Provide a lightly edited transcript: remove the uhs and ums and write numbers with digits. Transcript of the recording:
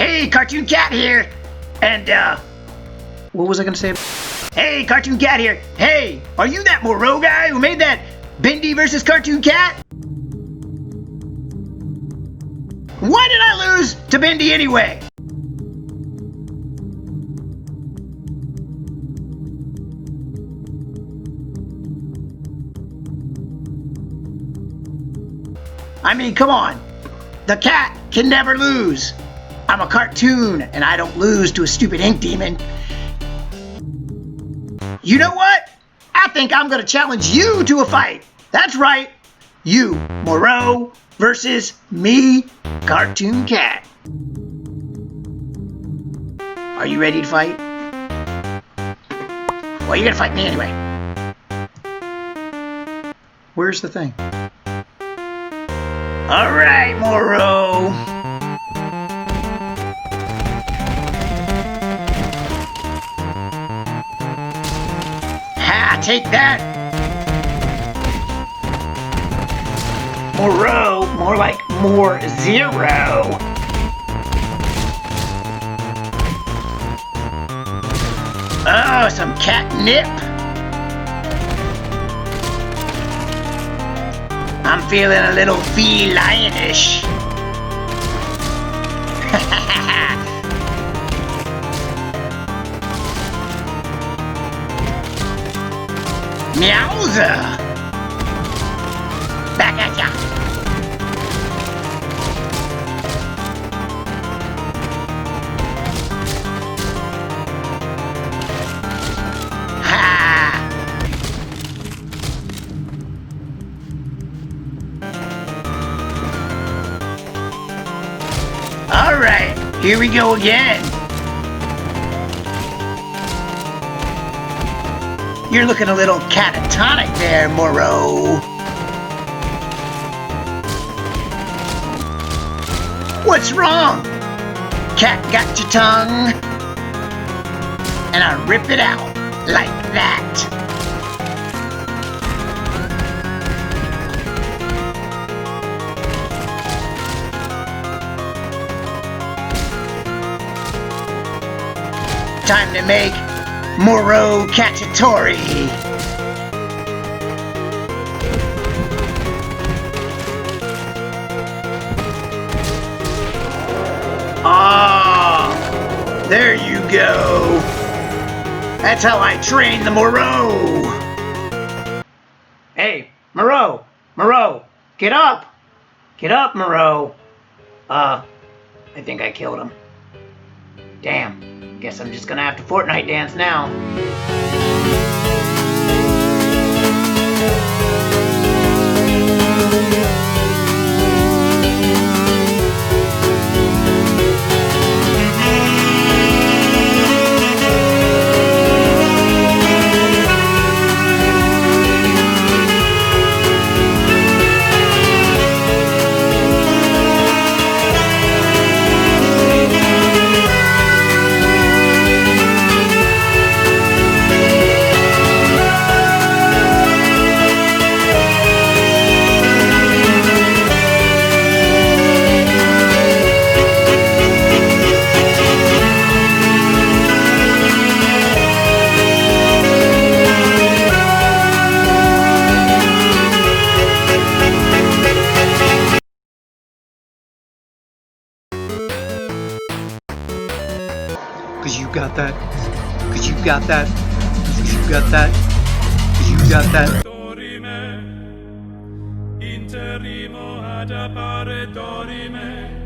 Hey, Cartoon Cat here. And, what was I gonna say? Hey, Cartoon Cat here. Hey, are you that Moreau guy who made that Bendy Vs Cartoon Cat? Why did I lose to Bendy anyway? I mean, come on. The cat can never lose. I'm a cartoon, and I don't lose to a stupid ink demon. You know what? I think I'm gonna challenge you to a fight. That's right. You, Moreau, versus me, Cartoon Cat. Are you ready to fight? Well, you're gonna fight me anyway. Where's the thing? All right, Moreau. Ha! Take that. Moreau, more like more zero. Oh, some catnip. I'm feeling a little feline-ish. Meowza! Back at ya! Ha! Alright, here we go again. You're looking a little catatonic there, Moreau. What's wrong? Cat got your tongue? And I rip it out like that. Time to make Moreau Cacciatori. Ah, there you go. That's how I train the Moreau. Hey, Moreau, Moreau, get up. Get up, Moreau. I think I killed him. Damn. Guess I'm just gonna have to Fortnite dance now. Cause you got that. Cause you got that. Cause you got that. Cause you got that. Interrimo ad appare dorime.